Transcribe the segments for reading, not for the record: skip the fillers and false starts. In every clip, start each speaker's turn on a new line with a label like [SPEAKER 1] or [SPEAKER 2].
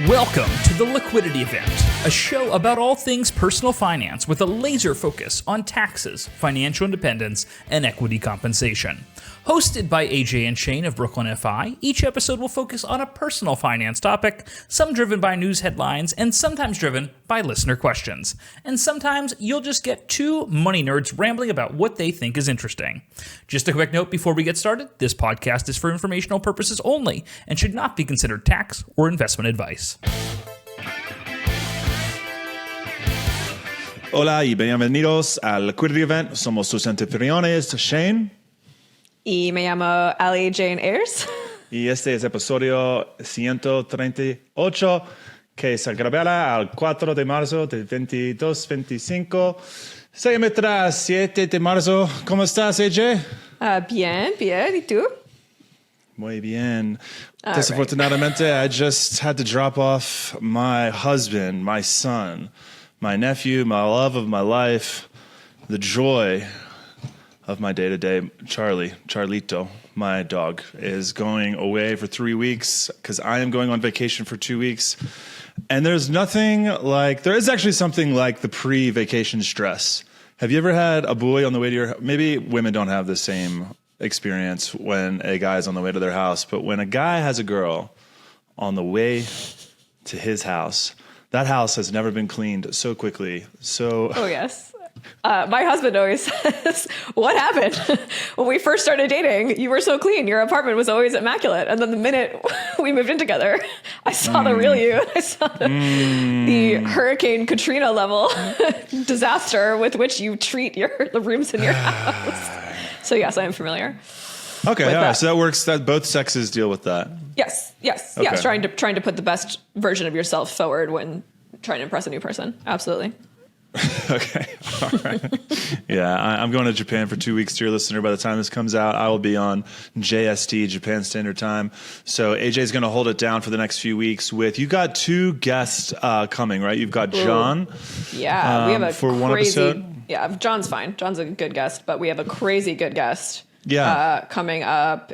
[SPEAKER 1] Welcome to the Liquidity Event, a show about all things personal finance with a laser focus on taxes, financial independence, and equity compensation. Hosted by AJ and Shane of Brooklyn FI, each episode will focus on a personal finance topic, some driven by news headlines and sometimes driven by listener questions. And sometimes you'll just get two money nerds rambling about what they think is interesting. Just a quick note before we get started, this podcast is for informational purposes only and should not be considered tax or investment advice.
[SPEAKER 2] Hola y bienvenidos al Liquidity Event. Somos sus anfitriones, Shane.
[SPEAKER 3] Y me llamo Ali Jane Ayers.
[SPEAKER 2] Y este es episodio 138 que se grabará al 4 de marzo del 22-25. Se emetrá 7 de marzo. ¿Cómo estás, AJ?
[SPEAKER 3] Bien. ¿Y tú?
[SPEAKER 2] Muy bien. Desafortunadamente, I just had to drop off my husband, my son, my nephew, my love of my life, the joy of my day-to-day. Charlito, my dog, is going away for 3 weeks because I am going on vacation for 2 weeks. And there is actually something like the pre-vacation stress. Have you ever had a boy on the way to your, maybe women don't have the same experience when a guy is on the way to their house, but when a guy has a girl on the way to his house, that house has never been cleaned so quickly.
[SPEAKER 3] Oh, yes. My husband always says, what happened? When we first started dating, you were so clean. Your apartment was always immaculate. And then the minute we moved in together, I saw the real you. I saw the Hurricane Katrina level disaster with which you treat the rooms in your house. So yes, I am familiar.
[SPEAKER 2] Okay, all right. So that works. That both sexes deal with that.
[SPEAKER 3] Yes.
[SPEAKER 2] Okay.
[SPEAKER 3] Yes. Trying to put the best version of yourself forward when trying to impress a new person. Absolutely.
[SPEAKER 2] Okay. All right. Yeah, I'm going to Japan for 2 weeks, dear listener. By the time this comes out, I will be on JST, Japan Standard Time. So AJ is going to hold it down for the next few weeks with, you got two guests coming, right? You've got John.
[SPEAKER 3] Yeah, we have a
[SPEAKER 2] for
[SPEAKER 3] crazy,
[SPEAKER 2] one episode.
[SPEAKER 3] Yeah, John's fine. John's a good guest, but we have a crazy good guest coming up.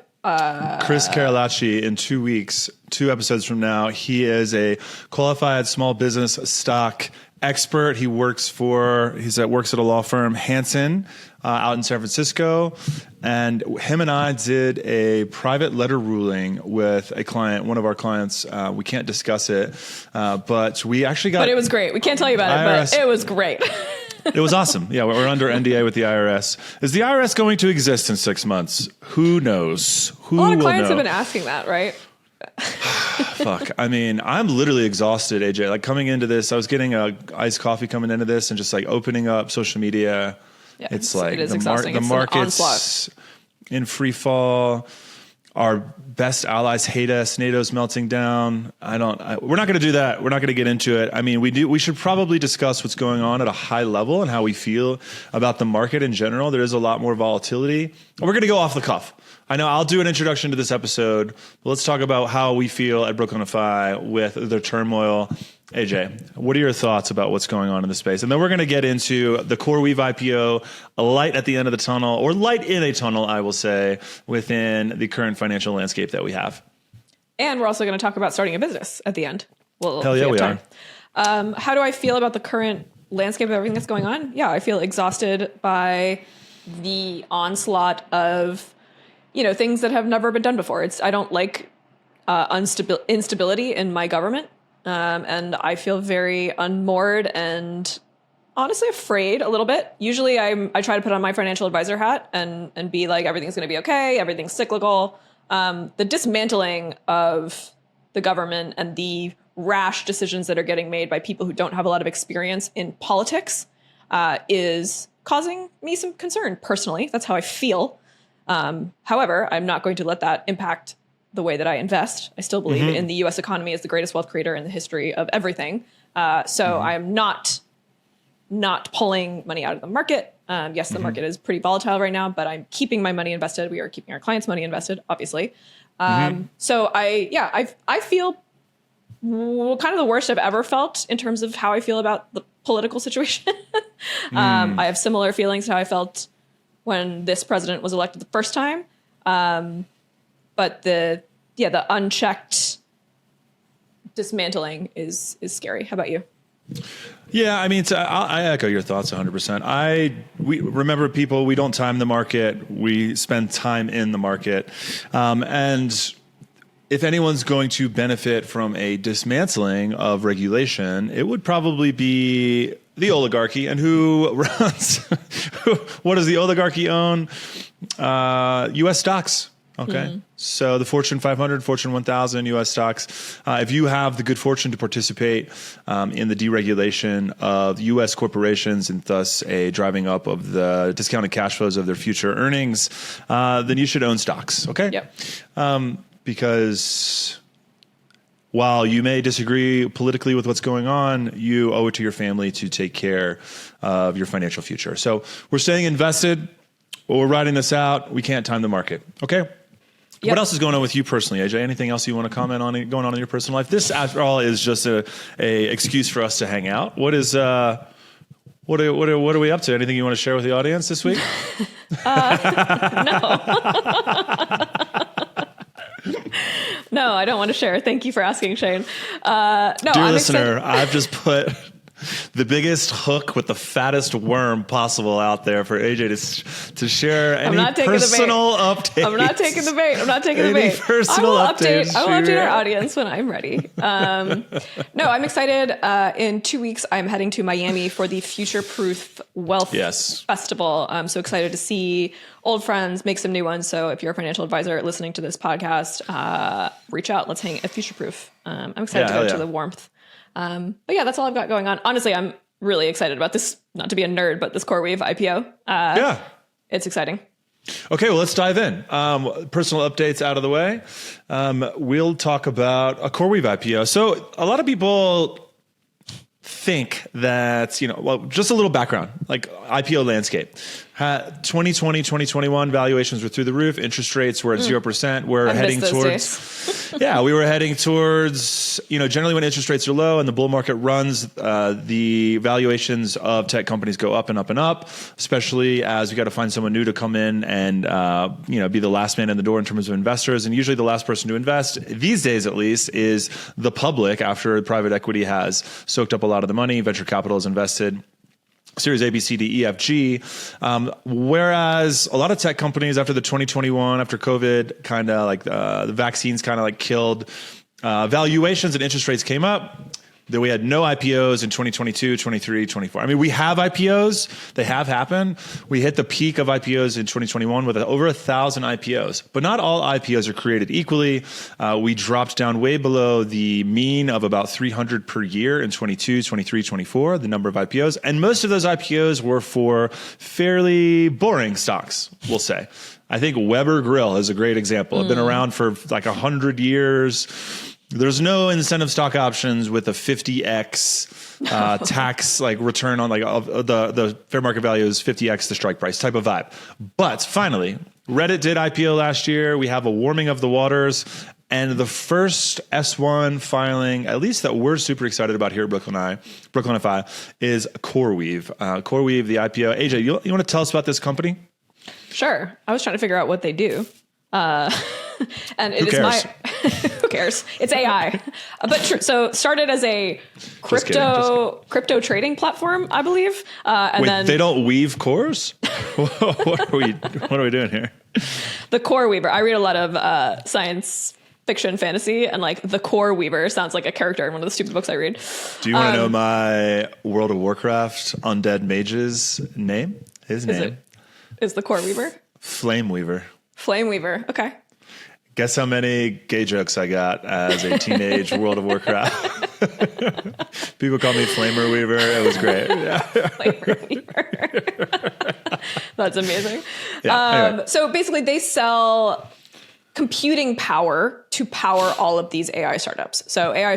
[SPEAKER 2] Chris Carolacci in 2 weeks, 2 episodes from now. He is a qualified small business stock expert. He works at a law firm, Hansen, out in San Francisco. And him and I did a private letter ruling with a client, one of our clients. We can't discuss it, but we actually got...
[SPEAKER 3] But it was great. We can't tell you about it, but it was great.
[SPEAKER 2] It was awesome. Yeah, we're under NDA with the IRS. Is the IRS going to exist in 6 months? Who knows?
[SPEAKER 3] A lot of clients have been asking that, right?
[SPEAKER 2] Fuck. I mean, I'm literally exhausted, AJ. Like coming into this, I was getting a iced coffee coming into this and just like opening up social media.
[SPEAKER 3] Yeah,
[SPEAKER 2] it's like
[SPEAKER 3] the
[SPEAKER 2] market's in free fall. Our best allies hate us. NATO's melting down. We're not going to do that. We're not going to get into it. I mean, we should probably discuss what's going on at a high level and how we feel about the market in general. There is a lot more volatility. And we're going to go off the cuff. I know I'll do an introduction to this episode, but let's talk about how we feel at Brooklyn FI with the turmoil. AJ, what are your thoughts about what's going on in the space? And then we're going to get into the CoreWeave IPO, a light at the end of the tunnel, or light in a tunnel, I will say, within the current financial landscape that we have.
[SPEAKER 3] And we're also going to talk about starting a business at the end.
[SPEAKER 2] Hell yeah, we are.
[SPEAKER 3] How do I feel about the current landscape of everything that's going on? Yeah, I feel exhausted by the onslaught of things that have never been done before. I don't like instability in my government. And I feel very unmoored and honestly afraid a little bit. Usually I try to put on my financial advisor hat and be like, everything's going to be okay. Everything's cyclical. The dismantling of the government and the rash decisions that are getting made by people who don't have a lot of experience in politics is causing me some concern personally. That's how I feel. However, I'm not going to let that impact the way that I invest. I still believe in the U.S. economy as the greatest wealth creator in the history of everything. So I am not pulling money out of the market. Yes, the market is pretty volatile right now, but I'm keeping my money invested. We are keeping our clients' money invested, obviously. So I feel kind of the worst I've ever felt in terms of how I feel about the political situation. I have similar feelings to how I felt when this president was elected the first time. But the unchecked dismantling is scary. How about you?
[SPEAKER 2] Yeah, I mean, I echo your thoughts 100%. We remember, people, we don't time the market. We spend time in the market. And if anyone's going to benefit from a dismantling of regulation, it would probably be the oligarchy. And who runs, what does the oligarchy own? U.S. stocks. Okay. So the Fortune 500, Fortune 1000 U.S. stocks, if you have the good fortune to participate in the deregulation of U.S. corporations and thus a driving up of the discounted cash flows of their future earnings, then you should own stocks. Okay.
[SPEAKER 3] Yep.
[SPEAKER 2] Because while you may disagree politically with what's going on, you owe it to your family to take care of your financial future. So we're staying invested, or we're riding this out. We can't time the market. Okay. Yep. What else is going on with you personally, AJ? Anything else you want to comment on going on in your personal life? This, after all, is just a excuse for us to hang out. What are we up to? Anything you want to share with the audience this week?
[SPEAKER 3] No. No, I don't want to share. Thank you for asking, Shane. No,
[SPEAKER 2] Dear listener, I've just put the biggest hook with the fattest worm possible out there for AJ to share any personal updates.
[SPEAKER 3] I'm not taking the bait.
[SPEAKER 2] Any personal updates.
[SPEAKER 3] I will update our audience when I'm ready. No, I'm excited. In 2 weeks, I'm heading to Miami for the Future Proof Wealth Festival. I'm so excited to see old friends, make some new ones. So if you're a financial advisor listening to this podcast, reach out. Let's hang at Future Proof. I'm excited to go to the warmth. But yeah, that's all I've got going on. Honestly, I'm really excited about this, not to be a nerd, but this CoreWeave IPO. It's exciting.
[SPEAKER 2] Okay, well, let's dive in. Personal updates out of the way. We'll talk about a CoreWeave IPO. So a lot of people think that, just a little background, like IPO landscape. 2020, 2021 valuations were through the roof. Interest rates were at 0%. We're heading towards, we were heading towards, generally when interest rates are low and the bull market runs, the valuations of tech companies go up and up and up, especially as we got to find someone new to come in and, be the last man in the door in terms of investors. And usually the last person to invest these days, at least, is the public after private equity has soaked up a lot of the money. Venture capital has invested. Series A, B, C, D, E, F, G. Whereas a lot of tech companies after the 2021, after COVID, kind of like the vaccines kind of like killed valuations and interest rates came up. Then we had no IPOs in 2022, 23, 24. I mean, we have IPOs. They have happened. We hit the peak of IPOs in 2021 with over 1,000 IPOs. But not all IPOs are created equally. We dropped down way below the mean of about 300 per year in 22, 23, 24, the number of IPOs. And most of those IPOs were for fairly boring stocks, we'll say. I think Weber Grill is a great example. It's been around for like 100 years. There's no incentive stock options with a 50x tax like return on like the fair market value is 50x the strike price type of vibe. But finally, Reddit did IPO last year. We have a warming of the waters. And the first S1 filing, at least that we're super excited about here at Brooklyn FI, is CoreWeave. CoreWeave, the IPO. AJ, you want to tell us about this company?
[SPEAKER 3] Sure. I was trying to figure out what they do. And it
[SPEAKER 2] Who cares?
[SPEAKER 3] Who cares? It's AI. But so started as a crypto trading platform, I believe. And then
[SPEAKER 2] they don't weave cores? What are we doing here?
[SPEAKER 3] The Core Weaver. I read a lot of science fiction, fantasy, and like the Core Weaver sounds like a character in one of the stupid books I read.
[SPEAKER 2] Do you want to know my World of Warcraft undead mage's name? His name
[SPEAKER 3] is the Core Weaver.
[SPEAKER 2] Flame Weaver.
[SPEAKER 3] Flame Weaver. Okay.
[SPEAKER 2] Guess how many gay jokes I got as a teenage World of Warcraft? People call me Flamer Weaver. It was great. Yeah.
[SPEAKER 3] Flamer Weaver. That's amazing.
[SPEAKER 2] Yeah, anyway.
[SPEAKER 3] So basically they sell computing power to power all of these AI startups. So AI,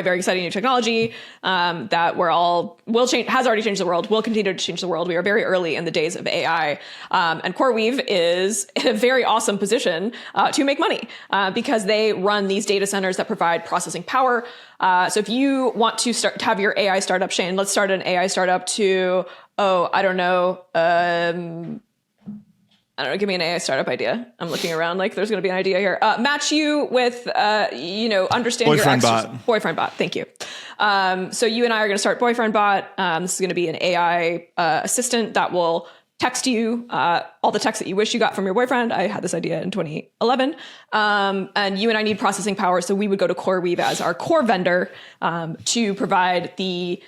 [SPEAKER 3] very exciting new technology that will change, has already changed the world, will continue to change the world. We are very early in the days of AI. And CoreWeave is in a very awesome position to make money because they run these data centers that provide processing power. So if you want to have your AI startup, Shane, let's start an AI startup to, I don't know, I don't know, give me an AI startup idea. I'm looking around like there's going to be an idea here. Match you with, understand
[SPEAKER 2] Boyfriend
[SPEAKER 3] your
[SPEAKER 2] bot.
[SPEAKER 3] Boyfriend bot. Thank you. So you and I are going to start Boyfriend bot. This is going to be an AI assistant that will text you all the texts that you wish you got from your boyfriend. I had this idea in 2011. And you and I need processing power. So we would go to CoreWeave as our core vendor to provide the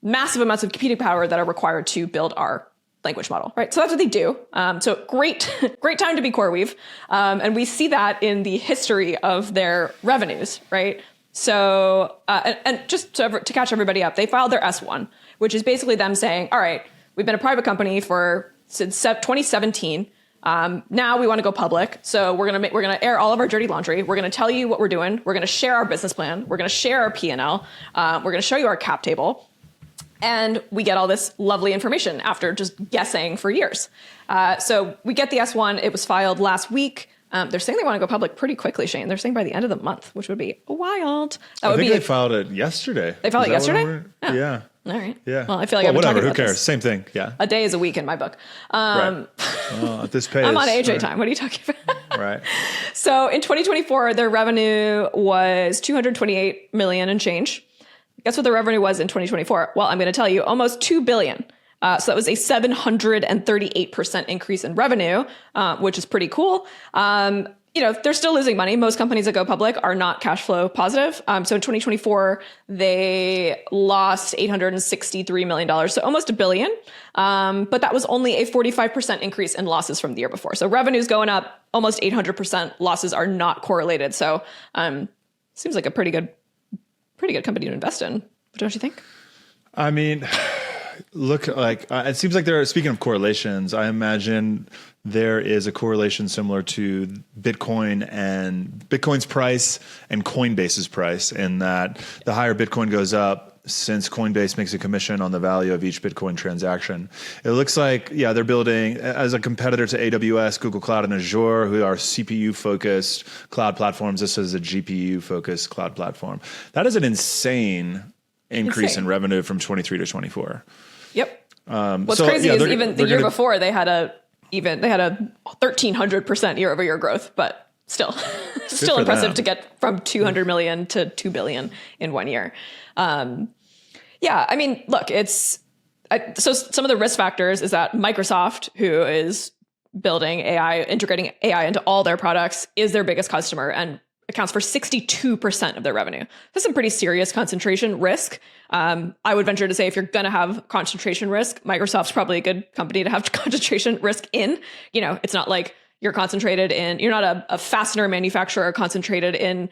[SPEAKER 3] massive amounts of computing power that are required to build our language model, right? So that's what they do. So great time to be CoreWeave. And we see that in the history of their revenues, right? So, and just to catch everybody up, they filed their S1, which is basically them saying, all right, we've been a private company since 2017. Now we want to go public. So we're going to air all of our dirty laundry. We're going to tell you what we're doing. We're going to share our business plan. We're going to share our P&L. We're going to show you our cap table. And we get all this lovely information after just guessing for years. So we get the S1. It was filed last week. They're saying they want to go public pretty quickly, Shane. They're saying by the end of the month, which would be wild.
[SPEAKER 2] I think they filed it yesterday.
[SPEAKER 3] They filed it yesterday?
[SPEAKER 2] Oh. Yeah.
[SPEAKER 3] All right.
[SPEAKER 2] Yeah.
[SPEAKER 3] Well, I feel like I've been
[SPEAKER 2] whatever.
[SPEAKER 3] talking
[SPEAKER 2] Who
[SPEAKER 3] about
[SPEAKER 2] cares?
[SPEAKER 3] this.
[SPEAKER 2] Same thing. Yeah.
[SPEAKER 3] A day is a week in my book.
[SPEAKER 2] Right. Well, at this pace.
[SPEAKER 3] I'm on AJ
[SPEAKER 2] right.
[SPEAKER 3] time. What are you talking about?
[SPEAKER 2] Right.
[SPEAKER 3] So in 2024, their revenue was $228 million and change. Guess what the revenue was in 2024? Well, I'm going to tell you, almost $2 billion. So that was a 738% increase in revenue, which is pretty cool. They're still losing money. Most companies that go public are not cash flow positive. So in 2024, they lost $863 million, so almost $1 billion. But that was only a 45% increase in losses from the year before. So revenue's going up almost 800%. Losses are not correlated. So seems like a pretty good company to invest in, don't you think?
[SPEAKER 2] I mean, look, like it seems like speaking of correlations, I imagine there is a correlation similar to Bitcoin and Bitcoin's price and Coinbase's price, in that the higher Bitcoin goes up, since Coinbase makes a commission on the value of each Bitcoin transaction. It looks like, they're building as a competitor to AWS, Google Cloud, and Azure, who are CPU-focused cloud platforms. This is a GPU-focused cloud platform. That is an insane increase in revenue from 23 to 24.
[SPEAKER 3] Yep. What's crazy is even the year before they had a 1,300% year-over-year growth, but still impressive to get from 200 million to 2 billion in 1 year. I mean, look, so some of the risk factors is that Microsoft, who is building AI, integrating AI into all their products, is their biggest customer and accounts for 62% of their revenue. That's some pretty serious concentration risk. I would venture to say if you're going to have concentration risk, Microsoft's probably a good company to have concentration risk in. It's not like you're not a fastener manufacturer concentrated in,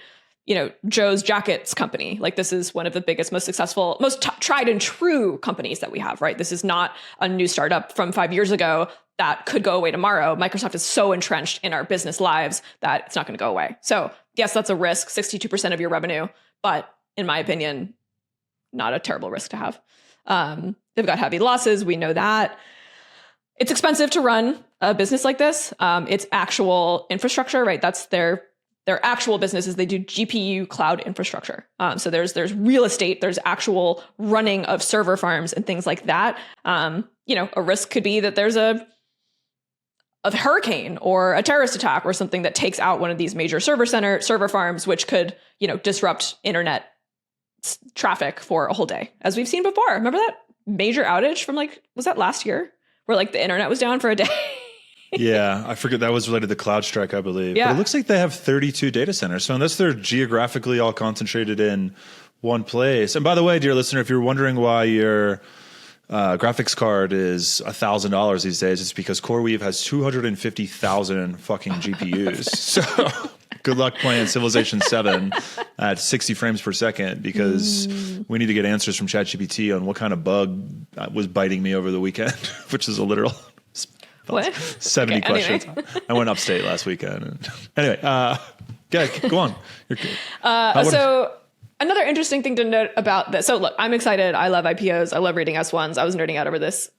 [SPEAKER 3] Joe's Jackets company. Like, this is one of the biggest, most successful, most tried and true companies that we have, right? This is not a new startup from 5 years ago that could go away tomorrow. Microsoft is so entrenched in our business lives that it's not going to go away. So yes, that's a risk, 62% of your revenue, but in my opinion, not a terrible risk to have. They've got heavy losses. We know that. It's expensive to run a business like this. It's actual infrastructure, right? That's their actual businesses. They do GPU cloud infrastructure. So there's real estate, there's actual running of server farms and things like that. A risk could be that there's a hurricane or a terrorist attack or something that takes out one of these major server farms, which could, disrupt internet traffic for a whole day, as we've seen before. Remember that major outage from was that last year, where the internet was down for a day?
[SPEAKER 2] Yeah, I forget, that was related to CloudStrike, I believe.
[SPEAKER 3] Yeah.
[SPEAKER 2] But it looks like they have 32 data centers. So unless they're geographically all concentrated in one place. And by the way, dear listener, if you're wondering why your graphics card is $1,000 these days, it's because CoreWeave has 250,000 fucking GPUs. So good luck playing Civilization 7 at 60 frames per second, because we need to get answers from ChatGPT on what kind of bug was biting me over the weekend, which is a literal...
[SPEAKER 3] What?
[SPEAKER 2] 70 questions.
[SPEAKER 3] Anyway.
[SPEAKER 2] I went upstate last weekend. Anyway, go on.
[SPEAKER 3] So another interesting thing to note about this. So look, I'm excited. I love IPOs. I love reading S1s. I was nerding out over this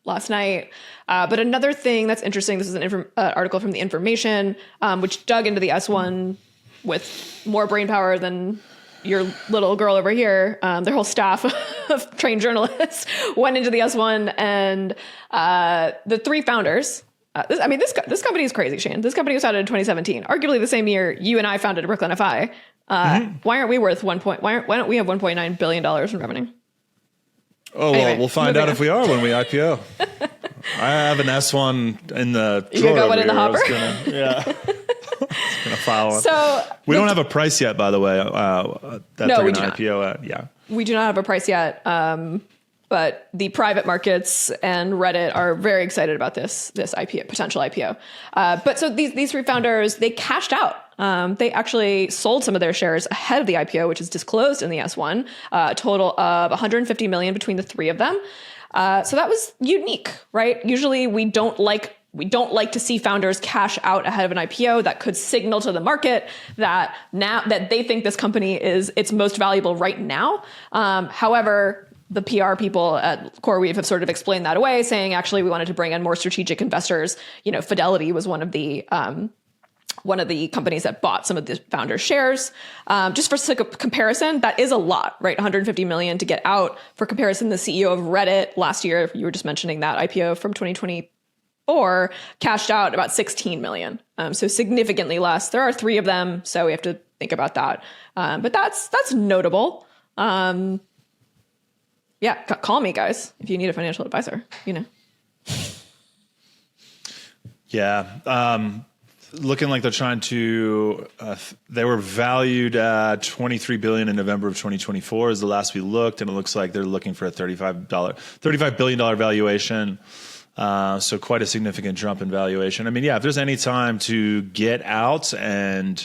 [SPEAKER 3] last night. But another thing that's interesting, this is an article from The Information, which dug into the S1 with more brain power than your little girl over here. Their whole staff of trained journalists went into the S1, and the three founders, This company is crazy, Shane. This company was founded in 2017, arguably the same year you and I founded Brooklyn FI. Why aren't we worth why don't we have $1.9 billion in revenue?
[SPEAKER 2] Oh, anyway, well, we'll find out if we are when we IPO. I have an S1 in the drawer.
[SPEAKER 3] You got one in the hopper?
[SPEAKER 2] Yeah. Gonna file one.
[SPEAKER 3] So
[SPEAKER 2] we don't have a price yet, by the way. That they're going to IPO at. Yeah.
[SPEAKER 3] We do not have a price yet. But the private markets and Reddit are very excited about this IPO, potential IPO. But so these three founders, they cashed out. They actually sold some of their shares ahead of the IPO, which is disclosed in the S1, a total of 150 million between the three of them. So that was unique, right? Usually we don't like to see founders cash out ahead of an IPO. That could signal to the market that now that they think this company is its most valuable right now. However, the PR people at CoreWeave have sort of explained that away, saying actually we wanted to bring in more strategic investors. You know, Fidelity was one of the companies that bought some of the founders' shares. Just for sake of comparison, that is a lot, right? 150 million to get out. For comparison, the CEO of Reddit last year, you were just mentioning that IPO from 2024, cashed out about 16 million. So significantly less. There are three of them, so we have to think about that. But that's notable. Yeah, call me, guys, if you need a financial advisor, you know.
[SPEAKER 2] Yeah. Looking like they're trying to, they were valued at $23 billion in November of 2024 is the last we looked. And it looks like they're looking for a $35 billion valuation. So quite a significant jump in valuation. I mean, yeah, if there's any time to get out and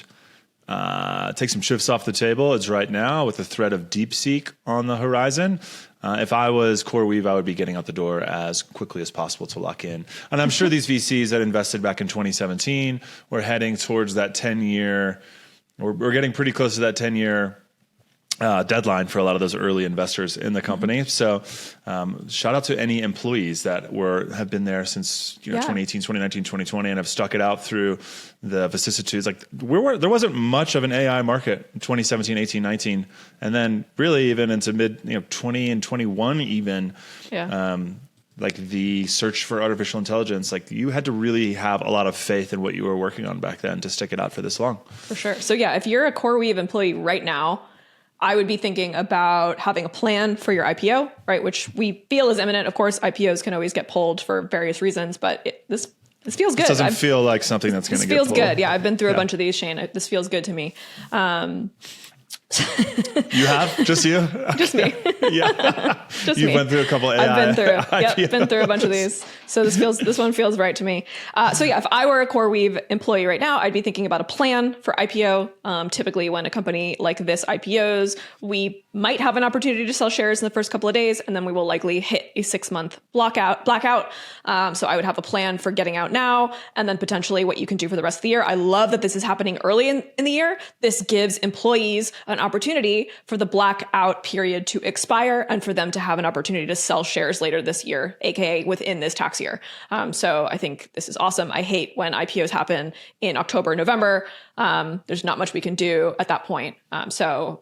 [SPEAKER 2] take some shifts off the table, it's right now with the threat of DeepSeek on the horizon. If I was CoreWeave, I would be getting out the door as quickly as possible to lock in. And I'm sure these VCs that invested back in 2017 were heading towards that 10-year, we're getting pretty close to that 10-year deadline for a lot of those early investors in the company. So shout out to any employees that have been there since 2018, 2019, 2020, and have stuck it out through the vicissitudes. Like there wasn't much of an AI market in 2017, 18, 19, and then really even into mid 20 and 21 even. Yeah. Like the search for artificial intelligence, like you had to really have a lot of faith in what you were working on back then to stick it out for this long. For
[SPEAKER 3] sure. So yeah, if you're a CoreWeave employee right now, I would be thinking about having a plan for your IPO, right? Which we feel is imminent. Of course, IPOs can always get pulled for various reasons, but this feels good.
[SPEAKER 2] It doesn't feel like something that's going to get pulled.
[SPEAKER 3] This feels good. Yeah, I've been through a bunch of these, Shane. This feels good to me.
[SPEAKER 2] You have? Just you?
[SPEAKER 3] Just me.
[SPEAKER 2] Yeah.
[SPEAKER 3] Just
[SPEAKER 2] you
[SPEAKER 3] me.
[SPEAKER 2] went through a couple of AI.
[SPEAKER 3] I've been through a bunch of these. So this one feels right to me. So yeah, if I were a CoreWeave employee right now, I'd be thinking about a plan for IPO. Typically when a company like this IPOs, we might have an opportunity to sell shares in the first couple of days, and then we will likely hit a 6-month blackout. So I would have a plan for getting out now, and then potentially what you can do for the rest of the year. I love that this is happening early in the year. This gives employees an opportunity for the blackout period to expire and for them to have an opportunity to sell shares later this year, aka within this tax year. So I think this is awesome. I hate when IPOs happen in October, November. There's not much we can do at that point. So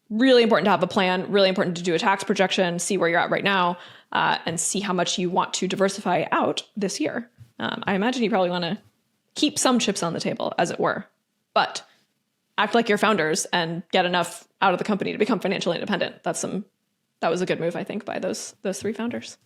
[SPEAKER 3] really important to have a plan, really important to do a tax projection, see where you're at right now, and see how much you want to diversify out this year. I imagine you probably want to keep some chips on the table, as it were, but act like you're founders and get enough out of the company to become financially independent. That was a good move, I think, by those three founders.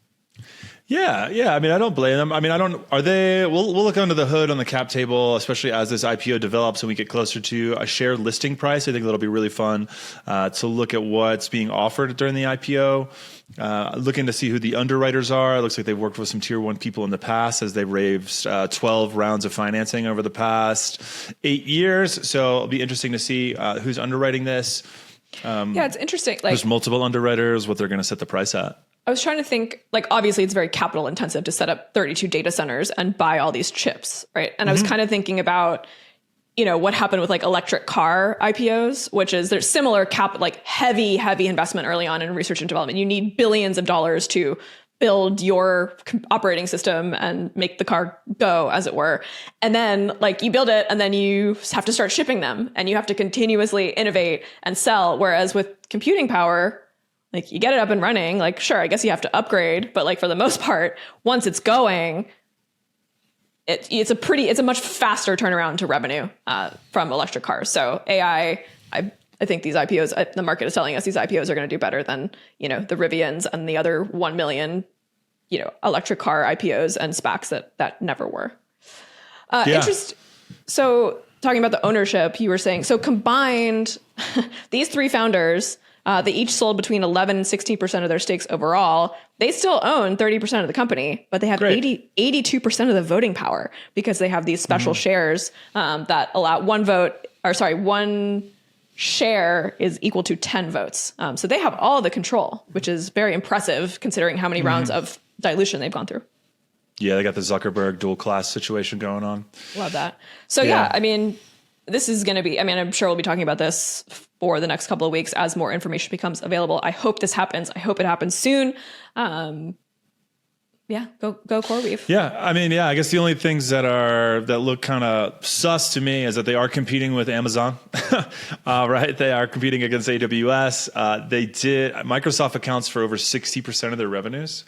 [SPEAKER 2] Yeah. I mean, I don't blame them. I mean, we'll look under the hood on the cap table, especially as this IPO develops and we get closer to a shared listing price. I think that'll be really fun to look at what's being offered during the IPO. Looking to see who the underwriters are. It looks like they've worked with some tier 1 people in the past as they've raised 12 rounds of financing over the past 8 years. So it'll be interesting to see who's underwriting this.
[SPEAKER 3] It's interesting.
[SPEAKER 2] There's multiple underwriters, what they're going to set the price at.
[SPEAKER 3] I was trying to think, obviously it's very capital intensive to set up 32 data centers and buy all these chips, right? And I was kind of thinking about, what happened with electric car IPOs, which is there's similar heavy investment early on in research and development. You need billions of dollars to build your operating system and make the car go, as it were. And then you build it and then you have to start shipping them and you have to continuously innovate and sell. Whereas with computing power, you get it up and running, sure, I guess you have to upgrade, but for the most part, once it's going, it's a much faster turnaround to revenue from electric cars. So AI, I think these IPOs, the market is telling us these IPOs are going to do better than, the Rivians and the other 1 million, electric car IPOs and SPACs that never were. So talking about the ownership, you were saying, so combined, these three founders, they each sold between 11 and 16% of their stakes overall. They still own 30% of the company, but they have 82% of the voting power because they have these special shares that allow one share is equal to 10 votes. So they have all the control, which is very impressive considering how many rounds of dilution they've gone through.
[SPEAKER 2] Yeah, they got the Zuckerberg dual class situation going on.
[SPEAKER 3] Love that. So yeah, I mean, this is going to be, I'm sure we'll be talking about this for the next couple of weeks as more information becomes available. I hope this happens. I hope it happens soon. Go CoreWeave.
[SPEAKER 2] Yeah, I guess the only things that look kind of sus to me is that they are competing with Amazon, right? They are competing against AWS. Microsoft accounts for over 60% of their revenues.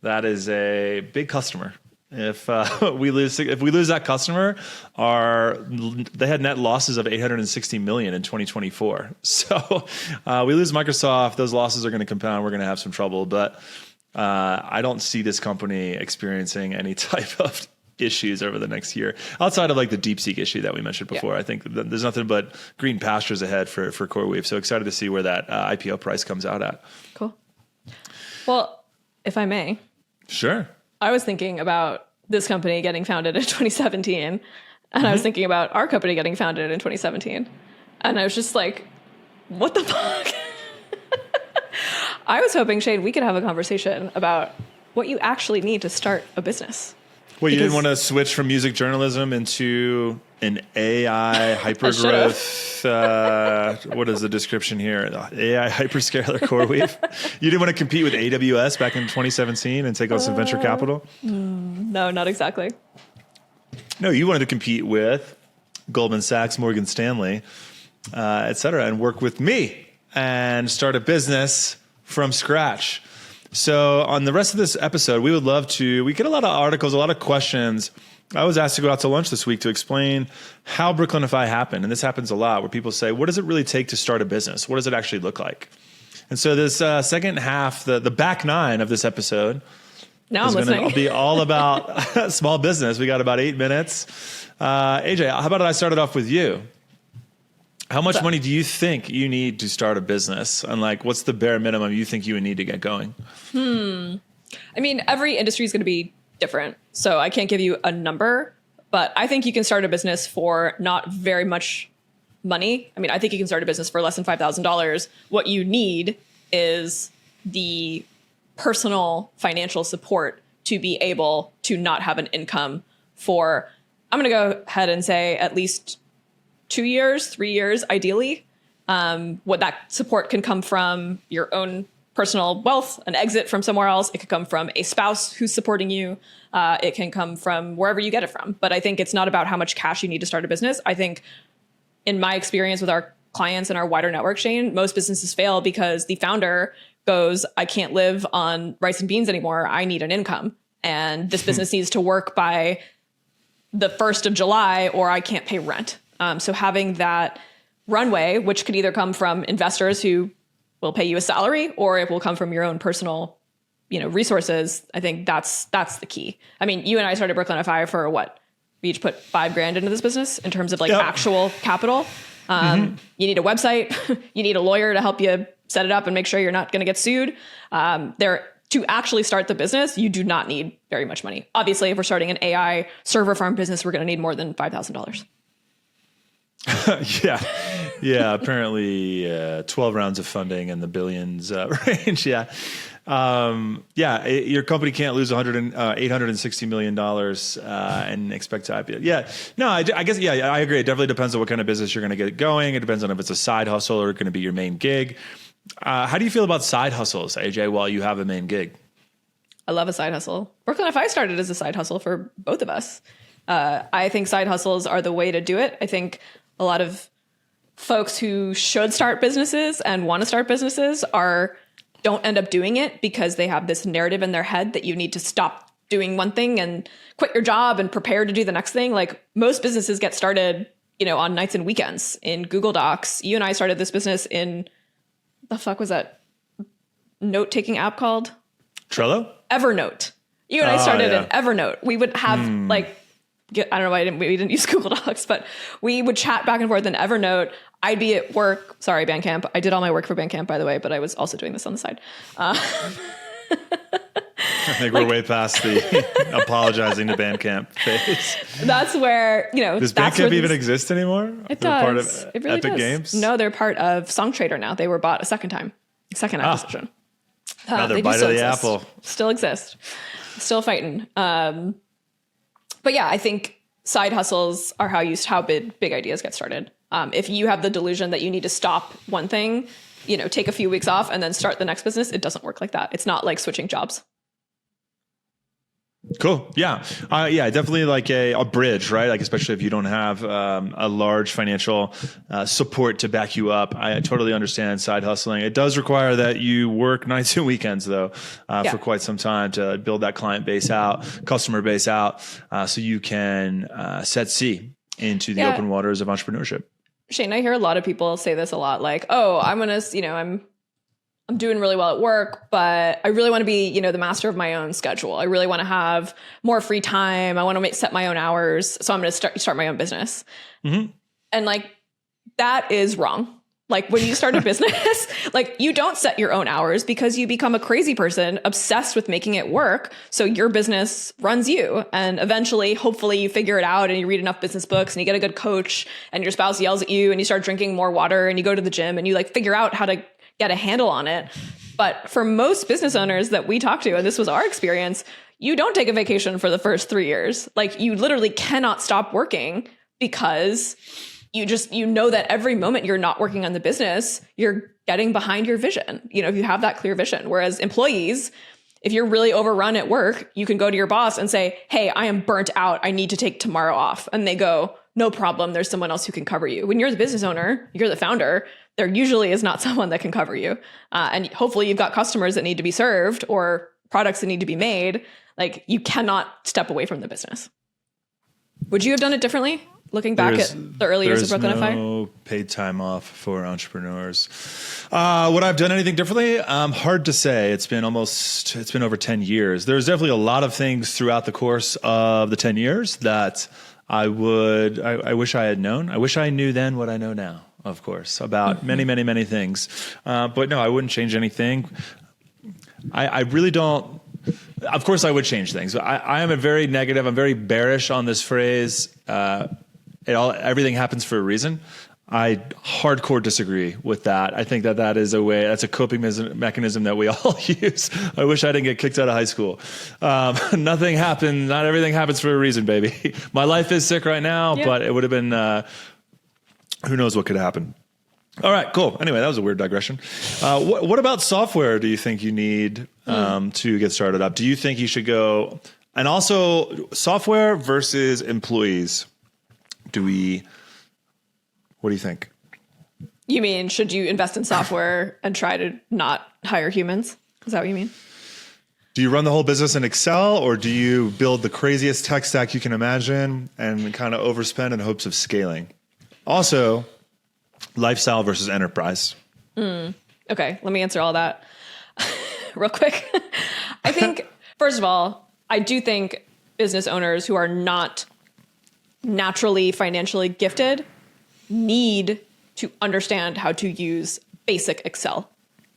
[SPEAKER 2] That is a big customer. If we lose that customer, they had net losses of $860 million in 2024. So we lose Microsoft, those losses are going to compound. We're going to have some trouble, but I don't see this company experiencing any type of issues over the next year outside of like the DeepSeek issue that we mentioned before. I think there's nothing but green pastures ahead for CoreWeave. So excited to see where that IPO price comes out at.
[SPEAKER 3] Cool. Well, if I may.
[SPEAKER 2] Sure.
[SPEAKER 3] I was thinking about this company getting founded in 2017, and I was thinking about our company getting founded in 2017. And I was just like, what the fuck? I was hoping, Shane, we could have a conversation about what you actually need to start a business.
[SPEAKER 2] Well, you didn't want to switch from music journalism into an AI hypergrowth. What is the description here? AI hyperscaler CoreWeave. You didn't want to compete with AWS back in 2017 and take on some venture capital?
[SPEAKER 3] No, not exactly.
[SPEAKER 2] No, you wanted to compete with Goldman Sachs, Morgan Stanley, et cetera, and work with me and start a business from scratch. So on the rest of this episode, we get a lot of articles, a lot of questions. I was asked to go out to lunch this week to explain how Brooklynify happened. And this happens a lot where people say, what does it really take to start a business? What does it actually look like? And so this second half, the back nine of this episode is going to be all about small business. We got about 8 minutes. AJ, how about I started off with you? How much money do you think you need to start a business? And what's the bare minimum you think you would need to get going?
[SPEAKER 3] Every industry is going to be different. So I can't give you a number, but I think you can start a business for not very much money. I think you can start a business for less than $5,000. What you need is the personal financial support to be able to not have an income for, I'm going to go ahead and say at least 2 years, 3 years, ideally. What that support can come from your own personal wealth, an exit from somewhere else. It could come from a spouse who's supporting you. It can come from wherever you get it from. But I think it's not about how much cash you need to start a business. I think in my experience with our clients and our wider network, Shane, most businesses fail because the founder goes, I can't live on rice and beans anymore. I need an income. And this business needs to work by the 1st of July or I can't pay rent. So having that runway, which could either come from investors who will pay you a salary, or it will come from your own personal, resources. I think that's the key. You and I started Brooklynify for what? We each put $5,000 into this business in terms of actual capital. You need a website. You need a lawyer to help you set it up and make sure you're not going to get sued. To actually start the business, you do not need very much money. Obviously, if we're starting an AI server farm business, we're going to need more than $5,000.
[SPEAKER 2] Yeah. Apparently 12 rounds of funding in the billions range. Yeah. Your company can't lose $860 million and expect to IPO. Yeah. No, I guess, I agree. It definitely depends on what kind of business you're going to get going. It depends on if it's a side hustle or going to be your main gig. How do you feel about side hustles, AJ, while you have a main gig?
[SPEAKER 3] I love a side hustle. Brooklynify started as a side hustle for both of us. I think side hustles are the way to do it. I think a lot of folks who should start businesses and want to start businesses don't end up doing it because they have this narrative in their head that you need to stop doing one thing and quit your job and prepare to do the next thing. Like most businesses get started, on nights and weekends in Google Docs. You and I started this business in, the fuck was that note-taking app called?
[SPEAKER 2] Trello?
[SPEAKER 3] Evernote. You and I started
[SPEAKER 2] yeah.
[SPEAKER 3] in Evernote. We would have I don't know why we didn't use Google Docs, but we would chat back and forth in Evernote. I'd be at work. Sorry, Bandcamp. I did all my work for Bandcamp, by the way, but I was also doing this on the side.
[SPEAKER 2] I think we're way past the apologizing to Bandcamp phase.
[SPEAKER 3] That's where,
[SPEAKER 2] Does Bandcamp even exist anymore?
[SPEAKER 3] It
[SPEAKER 2] They're
[SPEAKER 3] does.
[SPEAKER 2] part of
[SPEAKER 3] It really
[SPEAKER 2] Epic
[SPEAKER 3] does.
[SPEAKER 2] Games?
[SPEAKER 3] No, they're part of SongTrader now. They were bought a second acquisition.
[SPEAKER 2] Another
[SPEAKER 3] They do
[SPEAKER 2] bite
[SPEAKER 3] still
[SPEAKER 2] of the
[SPEAKER 3] exist.
[SPEAKER 2] apple.
[SPEAKER 3] Still exist. Still fighting. But yeah, I think side hustles are how big ideas get started. If you have the delusion that you need to stop one thing, take a few weeks off and then start the next business, it doesn't work like that. It's not like switching jobs.
[SPEAKER 2] Cool. Yeah. Definitely like a bridge, right? Like, especially if you don't have a large financial support to back you up. I totally understand side hustling. It does require that you work nights and weekends though, for quite some time to build that client base out, customer base out, so you can set sea into the open waters of entrepreneurship.
[SPEAKER 3] Shane, I hear a lot of people say this a lot, like, oh, I'm doing really well at work, but I really want to be, the master of my own schedule. I really want to have more free time. I want to set my own hours. So I'm going to start my own business. Mm-hmm. And like, that is wrong. Like when you start a business, like you don't set your own hours because you become a crazy person obsessed with making it work. So your business runs you. And eventually, hopefully you figure it out and you read enough business books and you get a good coach and your spouse yells at you and you start drinking more water and you go to the gym and you like figure out how to get a handle on it. But for most business owners that we talk to, and this was our experience, you don't take a vacation for the first 3 years. Like you literally cannot stop working because you know that every moment you're not working on the business, you're getting behind your vision. If you have that clear vision. Whereas employees, if you're really overrun at work, you can go to your boss and say, hey, I am burnt out. I need to take tomorrow off. And they go, no problem. There's someone else who can cover you. When you're the business owner, you're the founder, there usually is not someone that can cover you. And hopefully you've got customers that need to be served or products that need to be made. Like you cannot step away from the business. Would you have done it differently? Looking back at the early years of Brooklyn on Fire?
[SPEAKER 2] There's no paid time off for entrepreneurs. Would I have done anything differently? Hard to say. It's been over 10 years. There's definitely a lot of things throughout the course of the 10 years that I wish I had known. I wish I knew then what I know now, of course, about many, many, many things. But no, I wouldn't change anything. I really don't. Of course, I would change things. But I am I'm very bearish on this phrase. Everything happens for a reason. I hardcore disagree with that. I think that's a coping mechanism that we all use. I wish I didn't get kicked out of high school. Not everything happens for a reason, baby. My life is sick right now, but it would have been, who knows what could happen. All right, cool. Anyway, that was a weird digression. What about software do you think you need to get started up? Do you think you should go, and also software versus employees? What do you think?
[SPEAKER 3] You mean, should you invest in software and try to not hire humans? Is that what you mean?
[SPEAKER 2] Do you run the whole business in Excel, or do you build the craziest tech stack you can imagine and kind of overspend in hopes of scaling? Also, lifestyle versus enterprise.
[SPEAKER 3] Okay, let me answer all that real quick. I think, first of all, I do think business owners who are not naturally financially gifted need to understand how to use basic Excel.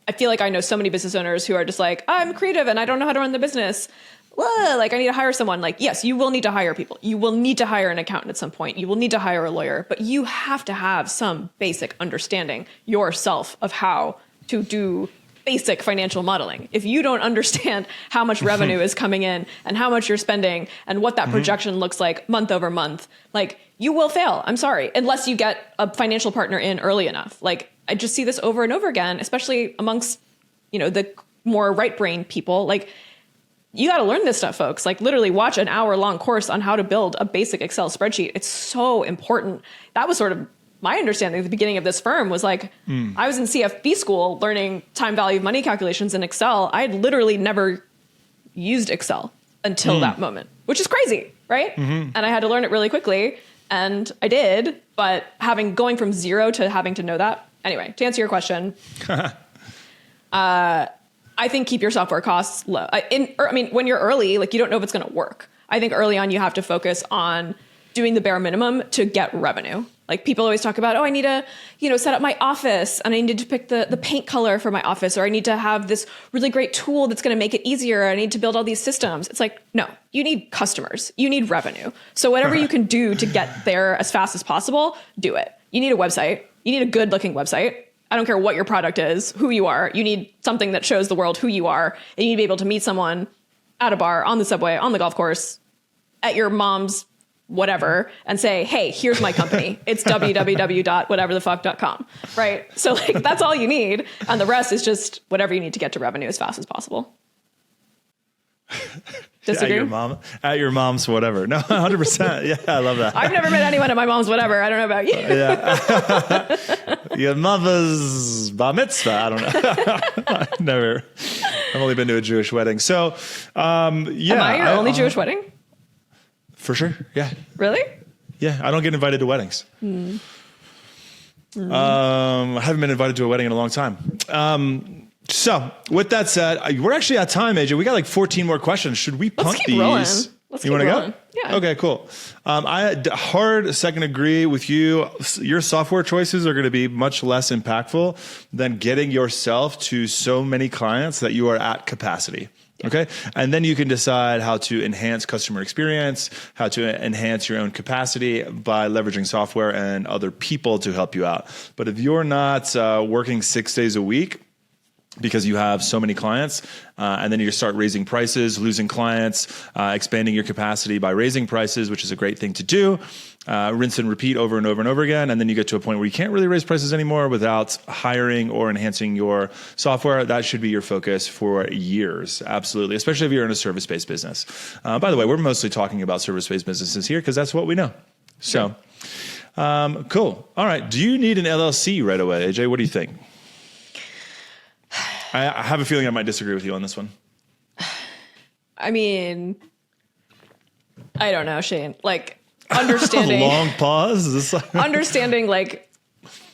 [SPEAKER 3] I feel like I know so many business owners who are just like, I'm creative and I don't know how to run the business. Well, like I need to hire someone. Like, yes, you will need to hire people. You will need to hire an accountant at some point. You will need to hire a lawyer, but you have to have some basic understanding yourself of how to do basic financial modeling. If you don't understand how much revenue is coming in and how much you're spending and what that projection looks like month over month, like you will fail. I'm sorry, unless you get a financial partner in early enough. Like I just see this over and over again, especially amongst, the more right-brained people. Like you got to learn this stuff, folks. Like literally watch an hour-long course on how to build a basic Excel spreadsheet. It's so important. That was sort of my understanding at the beginning of this firm was like, I was in CFB school learning time value of money calculations in Excel. I had literally never used Excel. until that moment, which is crazy, right? And I had to learn it really quickly, and I did. But going from zero to having to know that. Anyway, to answer your question, I think keep your software costs low. When you're early, like, you don't know if it's going to work. I think early on you have to focus on doing the bare minimum to get revenue. Like, people always talk about, I need to, set up my office, and I need to pick the paint color for my office, or I need to have this really great tool that's going to make it easier. I need to build all these systems. It's like, no, you need customers, you need revenue. So whatever you can do to get there as fast as possible, do it. You need a website. You need a good looking website. I don't care what your product is, who you are. You need something that shows the world who you are. And you need to be able to meet someone at a bar, on the subway, on the golf course, at your mom's whatever, and say, hey, here's my company. It's www.whateverthefuck.com, right? So, like, that's all you need. And the rest is just whatever you need to get to revenue as fast as possible. Disagree?
[SPEAKER 2] At your mom's whatever. No, 100%. Yeah, I love that.
[SPEAKER 3] I've never met anyone at my mom's whatever. I don't know about you.
[SPEAKER 2] Yeah. Your mother's bar mitzvah. I don't know. I've only been to a Jewish wedding. So,
[SPEAKER 3] Am I your only Jewish wedding?
[SPEAKER 2] For sure. Yeah.
[SPEAKER 3] Really?
[SPEAKER 2] Yeah. I don't get invited to weddings. I haven't been invited to a wedding in a long time. So with that said, we're actually at time, AJ. We got like 14 more questions. Should we punt
[SPEAKER 3] Let's keep
[SPEAKER 2] these?
[SPEAKER 3] Rolling. Let's
[SPEAKER 2] you
[SPEAKER 3] want to
[SPEAKER 2] go?
[SPEAKER 3] Yeah.
[SPEAKER 2] Okay, cool. I hard second agree with you. Your software choices are going to be much less impactful than getting yourself to so many clients that you are at capacity. Okay. And then you can decide how to enhance customer experience, how to enhance your own capacity by leveraging software and other people to help you out. But if you're not working 6 days a week because you have so many clients, and then you start raising prices, losing clients, expanding your capacity by raising prices, which is a great thing to do. Rinse and repeat over and over and over again. And then you get to a point where you can't really raise prices anymore without hiring or enhancing your software. That should be your focus for years. Absolutely. Especially if you're in a service-based business. By the way, we're mostly talking about service-based businesses here because that's what we know. So, cool. All right. Do you need an LLC right away, AJ? What do you think? I have a feeling I might disagree with you on this one.
[SPEAKER 3] I mean, I don't know, Shane. Like, understanding
[SPEAKER 2] long pause. Is this like
[SPEAKER 3] understanding like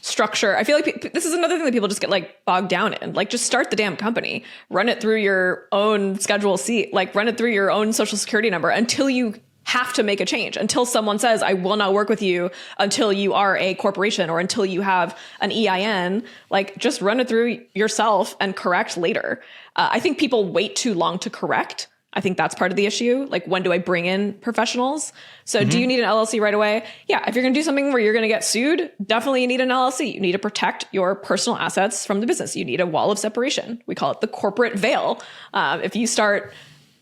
[SPEAKER 3] structure. I feel like this is another thing that people just get like bogged down in. Like, just start the damn company, run it through your own Schedule C, like run it through your own social security number until you have to make a change, until someone says, I will not work with you until you are a corporation or until you have an EIN. Like, just run it through yourself and correct later. I think people wait too long to correct. I think that's part of the issue. Like, when do I bring in professionals? So do you need an LLC right away? Yeah. If you're going to do something where you're going to get sued, definitely you need an LLC. You need to protect your personal assets from the business. You need a wall of separation. We call it the corporate veil. If you start,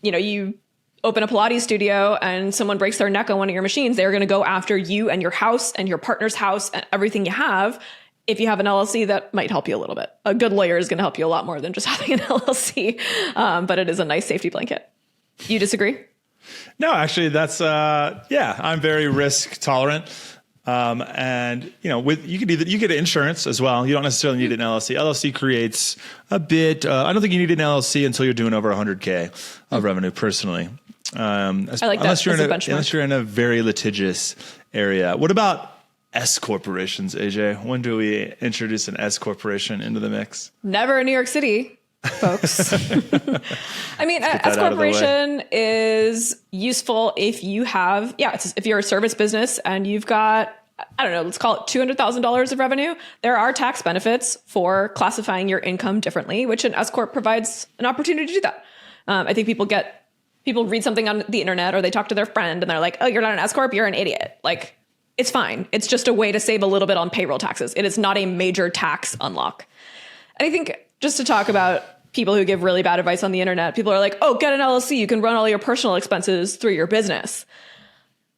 [SPEAKER 3] you open a Pilates studio and someone breaks their neck on one of your machines, they're going to go after you and your house and your partner's house and everything you have. If you have an LLC, that might help you a little bit. A good lawyer is going to help you a lot more than just having an LLC. But it is a nice safety blanket. You disagree?
[SPEAKER 2] No, actually, that's I'm very risk tolerant, and you get insurance as well. You don't necessarily need an LLC. LLC creates a bit. I don't think you need an LLC until you're doing over 100K of revenue personally.
[SPEAKER 3] I like that
[SPEAKER 2] unless you're in a very litigious area. What about S corporations, AJ? When do we introduce an S corporation into the mix?
[SPEAKER 3] Never in New York City, folks. I mean, S corporation is useful if you have, if you're a service business and you've got, I don't know, let's call it $200,000 of revenue. There are tax benefits for classifying your income differently, which an S corp provides an opportunity to do that. I think people read something on the internet or they talk to their friend and they're like, oh, you're not an S corp, you're an idiot. Like, it's fine. It's just a way to save a little bit on payroll taxes. It is not a major tax unlock. And I think just to talk about people who give really bad advice on the internet, people are like, oh, get an LLC. You can run all your personal expenses through your business.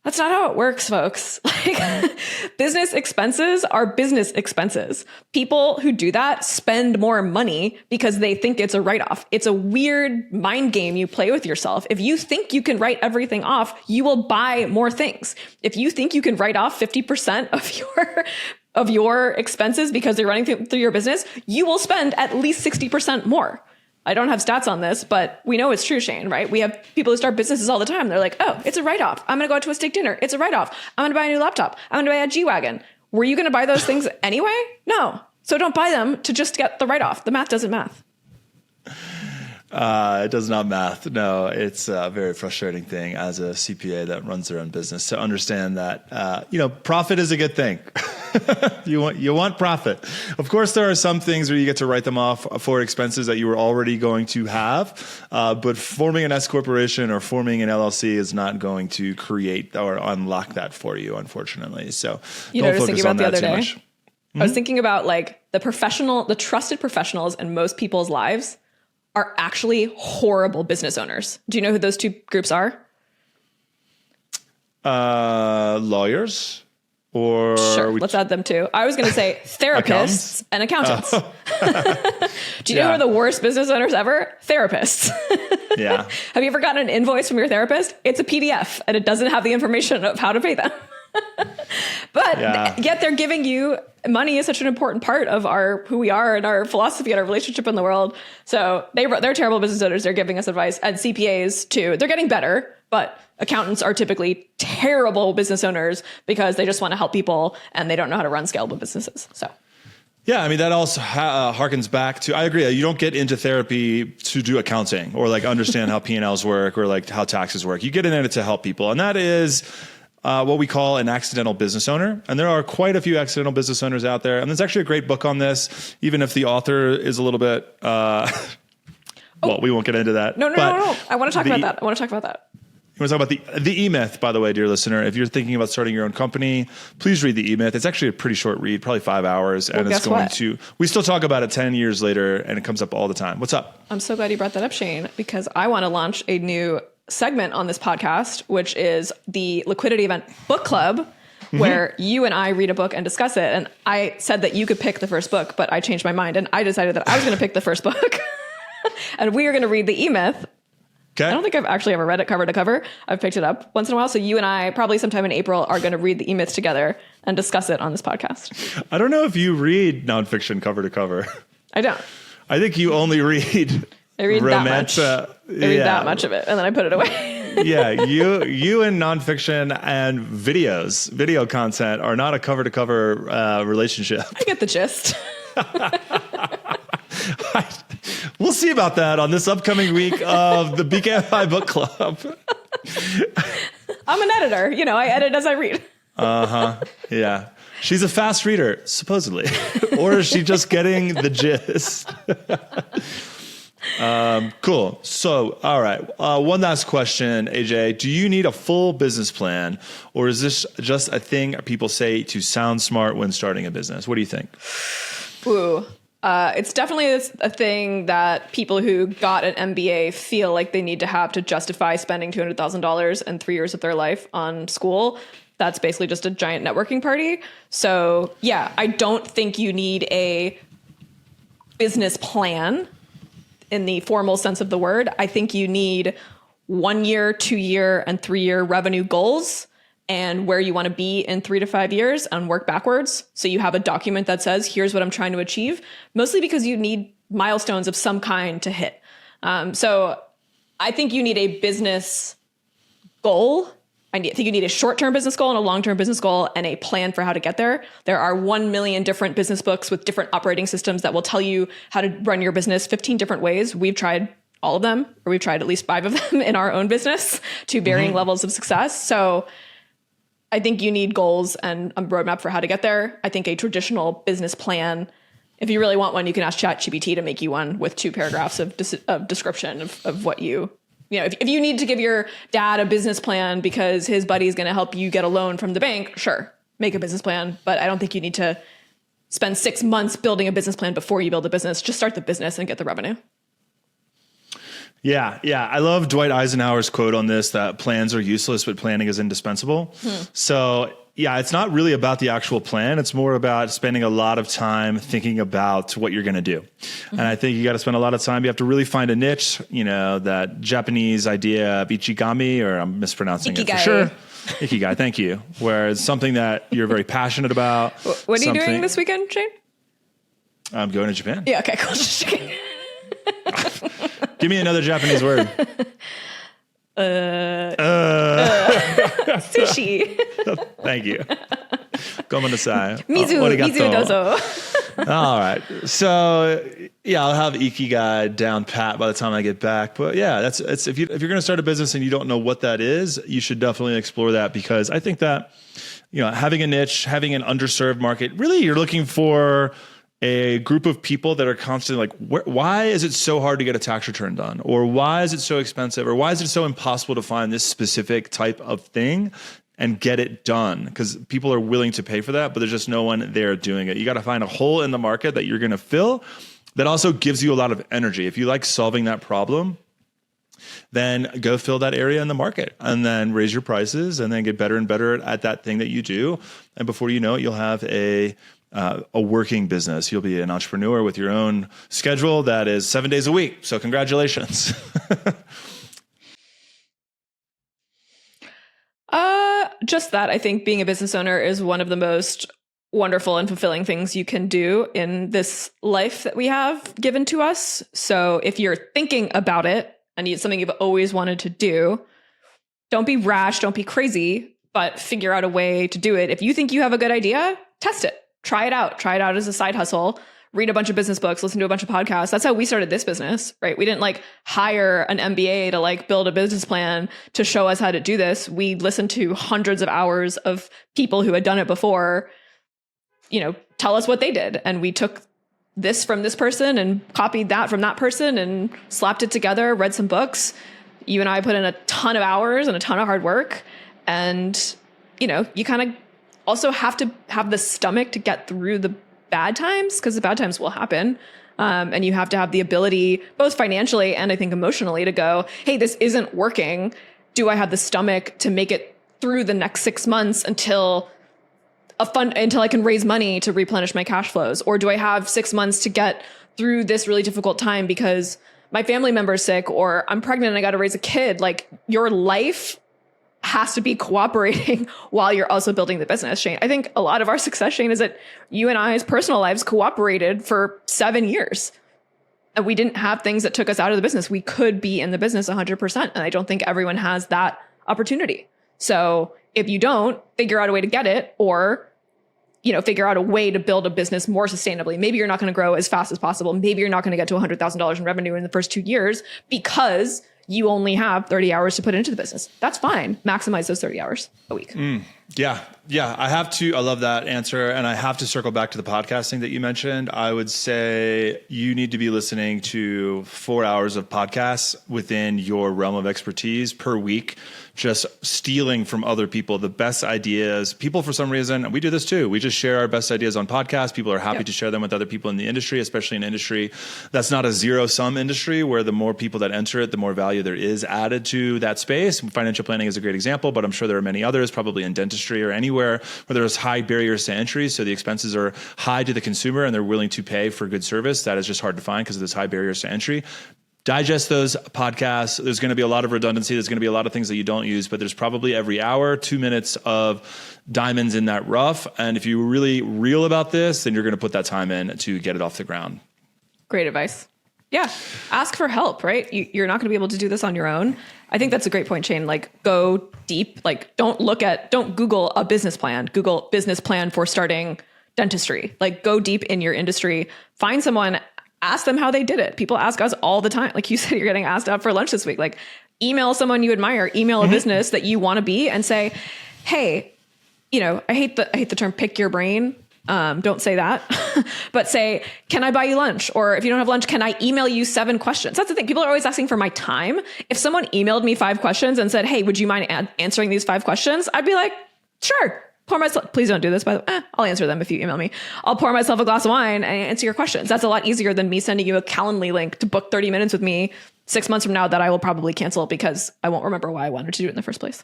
[SPEAKER 3] That's not how it works, folks. Like, business expenses are business expenses. People who do that spend more money because they think it's a write-off. It's a weird mind game you play with yourself. If you think you can write everything off, you will buy more things. If you think you can write off 50% of your expenses because they're running through your business, you will spend at least 60% more. I don't have stats on this, but we know it's true, Shane, right? We have people who start businesses all the time. They're like, oh, it's a write-off. I'm going to go out to a steak dinner. It's a write-off. I'm going to buy a new laptop. I'm going to buy a G-Wagon. Were you going to buy those things anyway? No. So don't buy them to just get the write-off. The math doesn't math.
[SPEAKER 2] It does not math. No, it's a very frustrating thing as a CPA that runs their own business to understand that, profit is a good thing. You want profit. Of course, there are some things where you get to write them off for expenses that you were already going to have. But forming an S corporation or forming an LLC is not going to create or unlock that for you, unfortunately. So don't focus on that too much.
[SPEAKER 3] I was thinking about like the trusted professionals in most people's lives are actually horrible business owners. Do you know who those two groups are?
[SPEAKER 2] Lawyers? Or
[SPEAKER 3] sure, let's add them too. I was going to say therapists and accountants. Do you know who are the worst business owners ever? Therapists.
[SPEAKER 2] Yeah.
[SPEAKER 3] Have you ever gotten an invoice from your therapist? It's a PDF and it doesn't have the information of how to pay them. But yet they're giving you money is such an important part of who we are and our philosophy and our relationship in the world. So they're terrible business owners. They're giving us advice, and CPAs too. They're getting better, but accountants are typically terrible business owners because they just want to help people and they don't know how to run scalable businesses. So.
[SPEAKER 2] Yeah, I mean, that also harkens back to, I agree, you don't get into therapy to do accounting or like understand how P&Ls work or like how taxes work. You get in it to help people. And that is what we call an accidental business owner. And there are quite a few accidental business owners out there. And there's actually a great book on this, even if the author is a little bit, well, we won't get into that.
[SPEAKER 3] No. I want to talk about that.
[SPEAKER 2] You want to talk about the E-Myth, by the way, dear listener. If you're thinking about starting your own company, please read the E-Myth. It's actually a pretty short read, probably 5 hours. And it's going to, we still talk about it 10 years later and it comes up all the time. What's up?
[SPEAKER 3] I'm so glad you brought that up, Shane, because I want to launch a new segment on this podcast, which is the Liquidity Event Book Club, where you and I read a book and discuss it. And I said that you could pick the first book, but I changed my mind and I decided that I was going to pick the first book. And we are going to read the E-Myth. Okay. I don't think I've actually ever read it cover to cover. I've picked it up once in a while. So you and I, probably sometime in April, are going to read the E-Myth together and discuss it on this podcast.
[SPEAKER 2] I don't know if you read nonfiction cover to cover.
[SPEAKER 3] I don't.
[SPEAKER 2] I think you only read romance.
[SPEAKER 3] That much. I read that much of it, and then I put it away.
[SPEAKER 2] Yeah, you and nonfiction and video content are not a cover to cover relationship.
[SPEAKER 3] I get the gist.
[SPEAKER 2] We'll see about that on this upcoming week of the BKFI Book Club.
[SPEAKER 3] I'm an editor. I edit as I read.
[SPEAKER 2] Yeah. She's a fast reader, supposedly. Or is she just getting the gist? Cool. So, all right. One last question, AJ. Do you need a full business plan, or is this just a thing people say to sound smart when starting a business? What do you think?
[SPEAKER 3] Ooh. It's definitely a thing that people who got an MBA feel like they need to have to justify spending $200,000 and 3 years of their life on school. That's basically just a giant networking party. So yeah, I don't think you need a business plan in the formal sense of the word. I think you need 1 year, 2 year, and 3 year revenue goals and where you want to be in 3 to 5 years and work backwards. So you have a document that says, here's what I'm trying to achieve, mostly because you need milestones of some kind to hit. So I think you need a business goal. I think you need a short-term business goal and a long-term business goal and a plan for how to get there. There are 1 million different business books with different operating systems that will tell you how to run your business 15 different ways. We've tried all of them, or we've tried at least 5 of them in our own business to varying levels of success. So I think you need goals and a roadmap for how to get there. I think a traditional business plan, if you really want one, you can ask ChatGPT to make you one with 2 paragraphs of description of what if you need to give your dad a business plan because his buddy is going to help you get a loan from the bank, sure, make a business plan. But I don't think you need to spend 6 months building a business plan before you build a business. Just start the business and get the revenue.
[SPEAKER 2] Yeah. I love Dwight Eisenhower's quote on this, that plans are useless, but planning is indispensable. So yeah, it's not really about the actual plan. It's more about spending a lot of time thinking about what you're going to do. And I think you got to spend a lot of time. You have to really find a niche, that Japanese idea of ichigami, or I'm mispronouncing
[SPEAKER 3] Ikigai.
[SPEAKER 2] It for sure. Ikigai, thank you. Where it's something that you're very passionate about.
[SPEAKER 3] What are you doing this weekend, Shane?
[SPEAKER 2] I'm going to Japan.
[SPEAKER 3] Yeah, okay, cool. Just checking.
[SPEAKER 2] Give me another Japanese word.
[SPEAKER 3] Sushi.
[SPEAKER 2] Thank you. Gomenasai.
[SPEAKER 3] Mizu dozo.
[SPEAKER 2] All right. So yeah, I'll have Ikigai down pat by the time I get back. But yeah, that's if you're going to start a business and you don't know what that is, you should definitely explore that, because I think that, having a niche, having an underserved market, really you're looking for a group of people that are constantly like, why is it so hard to get a tax return done? Or why is it so expensive? Or why is it so impossible to find this specific type of thing and get it done? Because people are willing to pay for that, but there's just no one there doing it. You got to find a hole in the market that you're going to fill that also gives you a lot of energy. If you like solving that problem, then go fill that area in the market and then raise your prices and then get better and better at that thing that you do. And before you know it, you'll have a working business. You'll be an entrepreneur with your own schedule that is 7 days a week. So congratulations.
[SPEAKER 3] Just that, I think being a business owner is one of the most wonderful and fulfilling things you can do in this life that we have given to us. So if you're thinking about it and it's something you've always wanted to do, don't be rash, don't be crazy, but figure out a way to do it. If you think you have a good idea, test it. Try it out as a side hustle, read a bunch of business books, listen to a bunch of podcasts. That's how we started this business, right? We didn't hire an MBA to build a business plan to show us how to do this. We listened to hundreds of hours of people who had done it before, tell us what they did. And we took this from this person and copied that from that person and slapped it together, read some books. You and I put in a ton of hours and a ton of hard work. And, you kind of also have to have the stomach to get through the bad times, because the bad times will happen. And you have to have the ability, both financially and I think emotionally, to go, hey, this isn't working. Do I have the stomach to make it through the next 6 months until I can raise money to replenish my cash flows? Or do I have 6 months to get through this really difficult time because my family member is sick, or I'm pregnant and I got to raise a kid? Your life has to be cooperating while you're also building the business, Shane. I think a lot of our success, Shane, is that you and I's personal lives cooperated for 7 years. And we didn't have things that took us out of the business. We could be in the business 100%. And I don't think everyone has that opportunity. So if you don't, figure out a way to get it, or figure out a way to build a business more sustainably. Maybe you're not going to grow as fast as possible. Maybe you're not going to get to $100,000 in revenue in the first 2 years because you only have 30 hours to put into the business. That's fine. Maximize those 30 hours a week.
[SPEAKER 2] Yeah. I love that answer. And I have to circle back to the podcasting that you mentioned. I would say you need to be listening to 4 hours of podcasts within your realm of expertise per week, just stealing from other people the best ideas. People, for some reason, we do this too. We just share our best ideas on podcasts. People are happy to share them with other people in the industry, especially an industry that's not a zero-sum industry, where the more people that enter it, the more value there is added to that space. Financial planning is a great example, but I'm sure there are many others, probably in dentistry or anywhere where there's high barriers to entry. So the expenses are high to the consumer and they're willing to pay for good service. That is just hard to find because of those high barriers to entry. Digest those podcasts. There's going to be a lot of redundancy. There's going to be a lot of things that you don't use, but there's probably every hour, 2 minutes of diamonds in that rough. And if you're really real about this, then you're going to put that time in to get it off the ground.
[SPEAKER 3] Great advice. Yeah. Ask for help, right? You're not going to be able to do this on your own. I think that's a great point, Shane. Go deep. Don't Google a business plan. Google business plan for starting dentistry. Go deep in your industry. Find someone. Ask them how they did it. People ask us all the time. Like you said, you're getting asked out for lunch this week. Email someone you admire, email a business that you want to be and say, hey, I hate the term pick your brain. Don't say that, but say, can I buy you lunch? Or if you don't have lunch, can I email you 7 questions? That's the thing. People are always asking for my time. If someone emailed me 5 questions and said, hey, would you mind answering these 5 questions? I'd be like, sure. Please don't do this, by the way. I'll answer them if you email me. I'll pour myself a glass of wine and answer your questions. That's a lot easier than me sending you a Calendly link to book 30 minutes with me 6 months from now that I will probably cancel because I won't remember why I wanted to do it in the first place.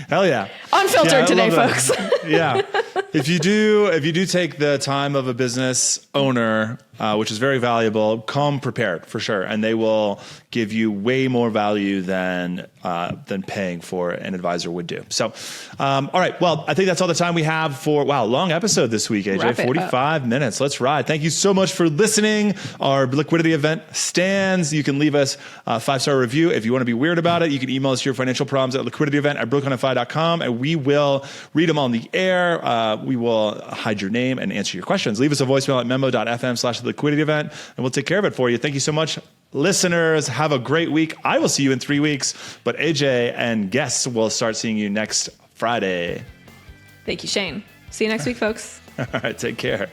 [SPEAKER 2] Hell yeah.
[SPEAKER 3] Unfiltered today, folks.
[SPEAKER 2] Yeah. If you do take the time of a business owner which is very valuable. Come prepared for sure, and they will give you way more value than paying for an advisor would do. So, all right. Well, I think that's all the time we have for long episode this week, AJ. 45 minutes. Let's ride. Thank you so much for listening. Our liquidity event stands. You can leave us a 5-star review if you want to be weird about it. You can email us your financial problems at liquidityevent@brooklynfi.com, and we will read them on the air. We will hide your name and answer your questions. Leave us a voicemail at memo.fm/liquidityevent, and we'll take care of it for you. Thank you so much. Listeners, have a great week. I will see you in 3 weeks, but AJ and guests will start seeing you next Friday.
[SPEAKER 3] Thank you, Shane. See you next week, folks.
[SPEAKER 2] All right, take care.